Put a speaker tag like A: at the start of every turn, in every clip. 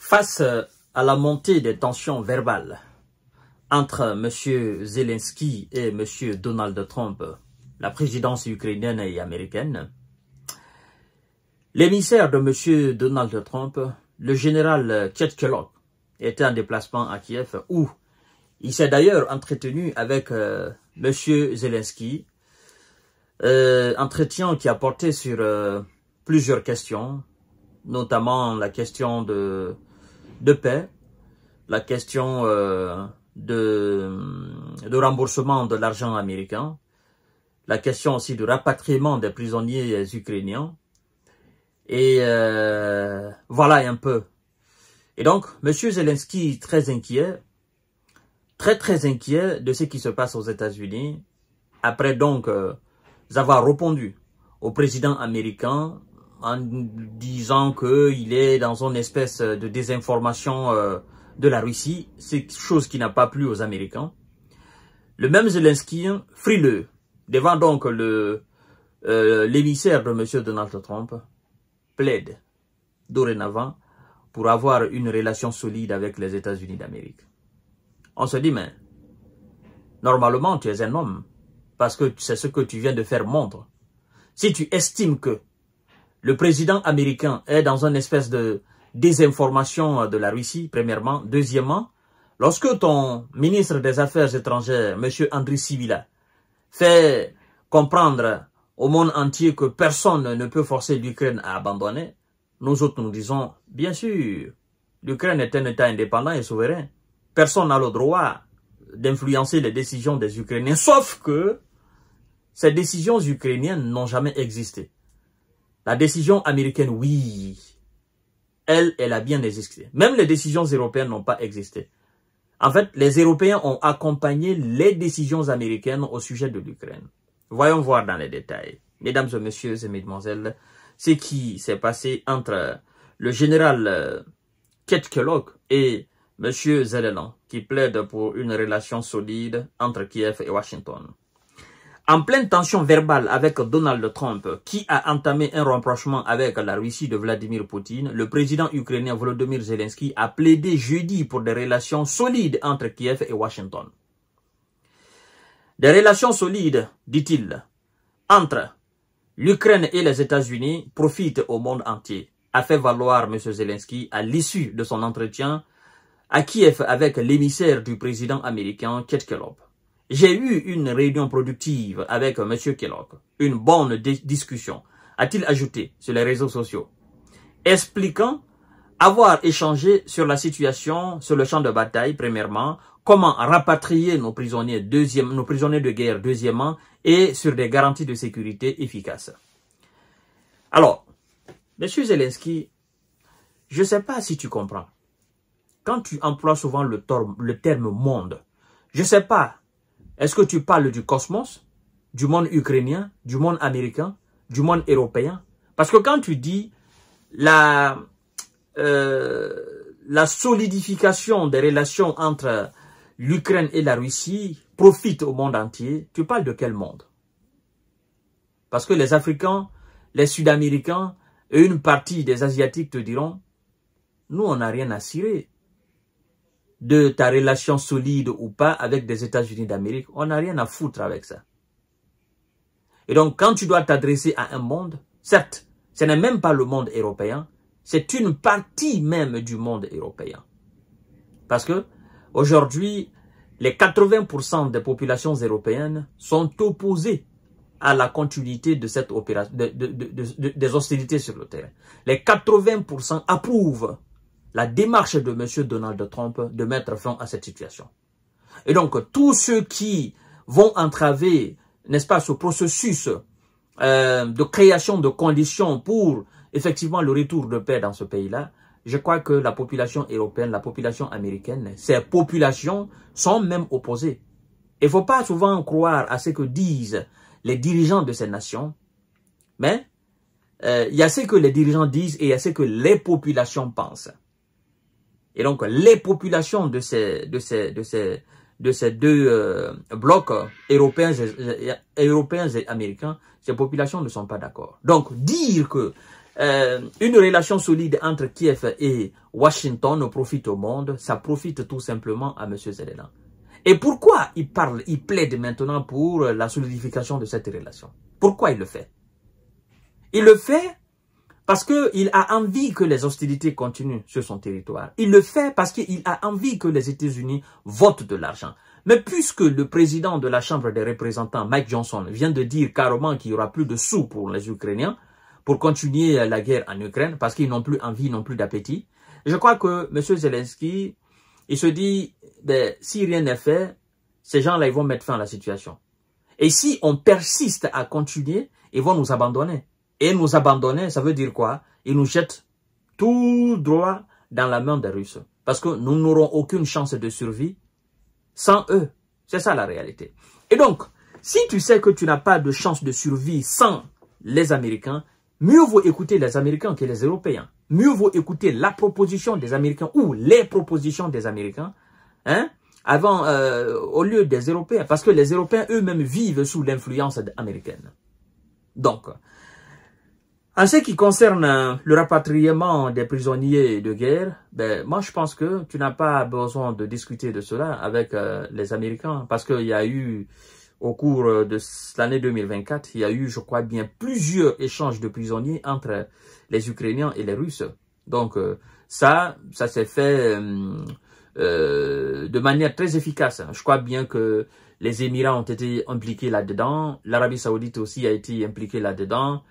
A: Face à la montée des tensions verbales entre M. Zelensky et M. Donald Trump, la présidence ukrainienne et américaine, l'émissaire de M. Donald Trump, le général Ketkelok, était en déplacement à Kiev où il s'est d'ailleurs entretenu avec M. Zelensky, entretien qui a porté sur plusieurs questions, notamment la question de paix, la question de remboursement de l'argent américain, la question aussi du rapatriement des prisonniers ukrainiens, et voilà un peu. Et donc, M. Zelensky, très inquiet, très inquiet de ce qui se passe aux États-Unis, après donc avoir répondu au président américain en disant qu'il est dans une espèce de désinformation de la Russie, c'est chose qui n'a pas plu aux Américains. Le même Zelensky, frileux, devant donc l'émissaire de M. Donald Trump, plaide dorénavant pour avoir une relation solide avec les États-Unis d'Amérique. On se dit, mais normalement tu es un homme, parce que c'est ce que tu viens de faire montre. Si tu estimes que le président américain est dans une espèce de désinformation de la Russie, premièrement. Deuxièmement, lorsque ton ministre des Affaires étrangères, M. Andriy Sybiha, fait comprendre au monde entier que personne ne peut forcer l'Ukraine à abandonner, nous autres nous disons, bien sûr, l'Ukraine est un État indépendant et souverain. Personne n'a le droit d'influencer les décisions des Ukrainiens, sauf que ces décisions ukrainiennes n'ont jamais existé. La décision américaine, oui, elle a bien existé. Même les décisions européennes n'ont pas existé. En fait, les Européens ont accompagné les décisions américaines au sujet de l'Ukraine. Voyons voir dans les détails. Mesdames et messieurs et mesdemoiselles, ce qui s'est passé entre le général Ketkelok et M. Zelensky, qui plaide pour une relation solide entre Kiev et Washington. En pleine tension verbale avec Donald Trump, qui a entamé un rapprochement avec la Russie de Vladimir Poutine, le président ukrainien Volodymyr Zelensky a plaidé jeudi pour des relations solides entre Kiev et Washington. Des relations solides, dit-il, entre l'Ukraine et les États-Unis profitent au monde entier, a fait valoir M. Zelensky à l'issue de son entretien à Kiev avec l'émissaire du président américain Ketkelok. J'ai eu une réunion productive avec M. Kellock, une bonne discussion, a-t-il ajouté sur les réseaux sociaux, expliquant avoir échangé sur la situation sur le champ de bataille, premièrement, comment rapatrier nos prisonniers de guerre, deuxièmement, et sur des garanties de sécurité efficaces. Alors, M. Zelensky, je ne sais pas si tu comprends. Quand tu emploies souvent le terme monde, je ne sais pas, est-ce que tu parles du cosmos, du monde ukrainien, du monde américain, du monde européen? Parce que quand tu dis la solidification des relations entre l'Ukraine et la Russie profite au monde entier, tu parles de quel monde? Parce que les Africains, les Sud-Américains et une partie des Asiatiques te diront, nous on n'a rien à cirer de ta relation solide ou pas avec des États-Unis d'Amérique. On n'a rien à foutre avec ça. Et donc, quand tu dois t'adresser à un monde, certes, ce n'est même pas le monde européen, c'est une partie même du monde européen. Parce que, aujourd'hui, les 80% des populations européennes sont opposées à la continuité de cette opération, des hostilités sur le terrain. Les 80% approuvent la démarche de M. Donald Trump de mettre fin à cette situation. Et donc, tous ceux qui vont entraver, n'est-ce pas, ce processus de création de conditions pour, effectivement, le retour de paix dans ce pays-là, je crois que la population européenne, la population américaine, ces populations sont même opposées. Il ne faut pas souvent croire à ce que disent les dirigeants de ces nations, mais il y a ce que les dirigeants disent et il y a ce que les populations pensent. Et donc, les populations de ces deux blocs européens et américains, ces populations ne sont pas d'accord. Donc, dire que une relation solide entre Kiev et Washington profite au monde, ça profite tout simplement à M. Zelensky. Et pourquoi il plaide maintenant pour la solidification de cette relation? Pourquoi il le fait? Il le fait parce qu'il a envie que les hostilités continuent sur son territoire. Il le fait parce qu'il a envie que les États-Unis votent de l'argent. Mais puisque le président de la Chambre des représentants, Mike Johnson, vient de dire carrément qu'il n'y aura plus de sous pour les Ukrainiens, pour continuer la guerre en Ukraine, parce qu'ils n'ont plus envie, n'ont plus d'appétit, je crois que M. Zelensky, il se dit, ben, si rien n'est fait, ces gens-là, ils vont mettre fin à la situation. Et si on persiste à continuer, ils vont nous abandonner. Et nous abandonner, ça veut dire quoi? Ils nous jettent tout droit dans la main des Russes. Parce que nous n'aurons aucune chance de survie sans eux. C'est ça la réalité. Et donc, si tu sais que tu n'as pas de chance de survie sans les Américains, mieux vaut écouter les Américains que les Européens. Mieux vaut écouter la proposition des Américains ou les propositions des Américains, hein, au lieu des Européens. Parce que les Européens eux-mêmes vivent sous l'influence américaine. Donc, en ce qui concerne le rapatriement des prisonniers de guerre, ben, moi je pense que tu n'as pas besoin de discuter de cela avec les Américains. Parce qu'il y a eu, au cours de l'année 2024, il y a eu, je crois bien, plusieurs échanges de prisonniers entre les Ukrainiens et les Russes. Donc ça s'est fait de manière très efficace. Je crois bien que les Émirats ont été impliqués là-dedans. L'Arabie Saoudite aussi a été impliquée là-dedans.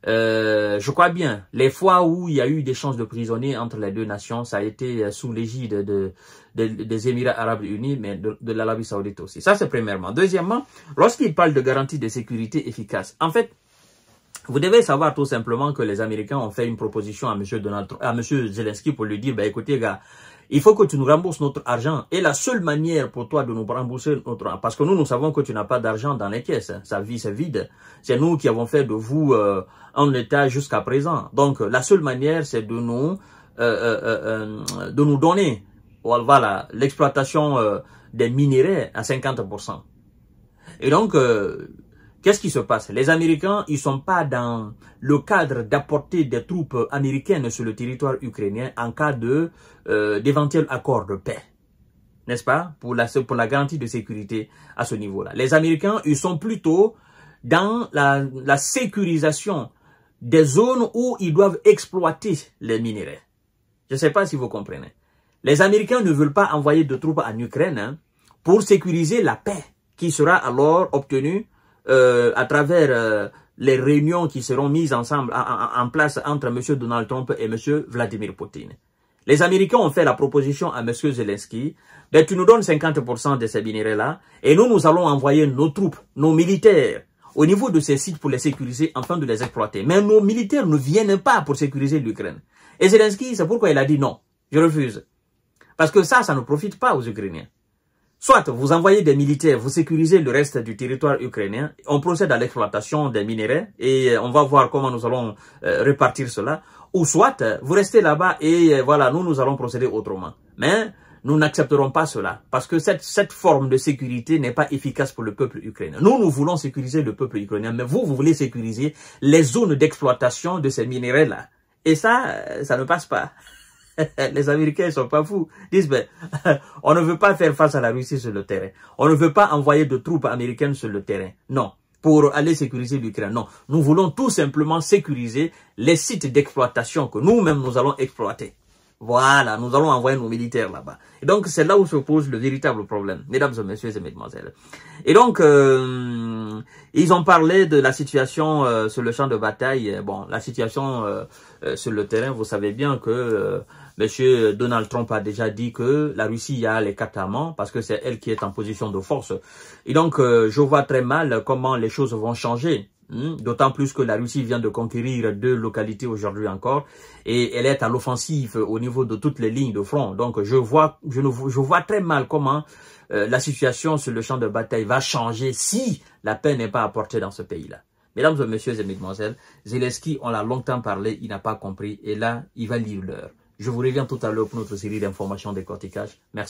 A: Je crois bien, les fois où il y a eu des échanges de prisonniers entre les deux nations, ça a été sous l'égide des Émirats Arabes Unis, mais de l'Arabie Saoudite aussi. Ça, c'est premièrement. Deuxièmement, lorsqu'il parle de garantie de sécurité efficace, en fait, vous devez savoir tout simplement que les Américains ont fait une proposition à M. Zelensky pour lui dire, bah, écoutez, gars, il faut que tu nous rembourses notre argent. Et la seule manière pour toi de nous rembourser notre argent, parce que nous savons que tu n'as pas d'argent dans les caisses, sa vie c'est vide. C'est nous qui avons fait de vous un État jusqu'à présent. Donc la seule manière c'est de nous donner, voilà, l'exploitation des minéraux à 50%. Et donc, qu'est-ce qui se passe? Les Américains, ils sont pas dans le cadre d'apporter des troupes américaines sur le territoire ukrainien en cas de d'éventuels accords de paix. N'est-ce pas? Pour la garantie de sécurité à ce niveau-là. Les Américains, ils sont plutôt dans la sécurisation des zones où ils doivent exploiter les minéraux. Je ne sais pas si vous comprenez. Les Américains ne veulent pas envoyer de troupes en Ukraine, hein, pour sécuriser la paix qui sera alors obtenue à travers les réunions qui seront mises ensemble en place entre M. Donald Trump et M. Vladimir Poutine. Les Américains ont fait la proposition à M. Zelensky, ben, tu nous donnes 50% de ces minéraux-là et nous allons envoyer nos troupes, nos militaires au niveau de ces sites pour les sécuriser afin de les exploiter. Mais nos militaires ne viennent pas pour sécuriser l'Ukraine. Et Zelensky, c'est pourquoi il a dit non, je refuse. Parce que ça ne profite pas aux Ukrainiens. Soit vous envoyez des militaires, vous sécurisez le reste du territoire ukrainien, on procède à l'exploitation des minéraux et on va voir comment nous allons répartir cela. Ou soit vous restez là-bas et voilà, nous allons procéder autrement. Mais nous n'accepterons pas cela parce que cette forme de sécurité n'est pas efficace pour le peuple ukrainien. Nous voulons sécuriser le peuple ukrainien, mais vous voulez sécuriser les zones d'exploitation de ces minéraux-là. Et ça ne passe pas. Les Américains ne sont pas fous. Ils disent, ben, on ne veut pas faire face à la Russie sur le terrain. On ne veut pas envoyer de troupes américaines sur le terrain. Non. Pour aller sécuriser l'Ukraine. Non. Nous voulons tout simplement sécuriser les sites d'exploitation que nous-mêmes nous allons exploiter. Voilà. Nous allons envoyer nos militaires là-bas. Et donc, c'est là où se pose le véritable problème. Mesdames et messieurs et mesdemoiselles. Et donc, ils ont parlé de la situation sur le champ de bataille. Bon, la situation sur le terrain, vous savez bien que Monsieur Donald Trump a déjà dit que la Russie a les cartes à main parce que c'est elle qui est en position de force. Et donc, je vois très mal comment les choses vont changer. D'autant plus que la Russie vient de conquérir 2 localités aujourd'hui encore et elle est à l'offensive au niveau de toutes les lignes de front. Donc, je vois très mal comment la situation sur le champ de bataille va changer si la paix n'est pas apportée dans ce pays-là. Mesdames et messieurs et mesdemoiselles, Zelensky, on l'a longtemps parlé, il n'a pas compris et là, il va lire l'heure. Je vous reviens tout à l'heure pour notre série d'informations décortiquage. Merci.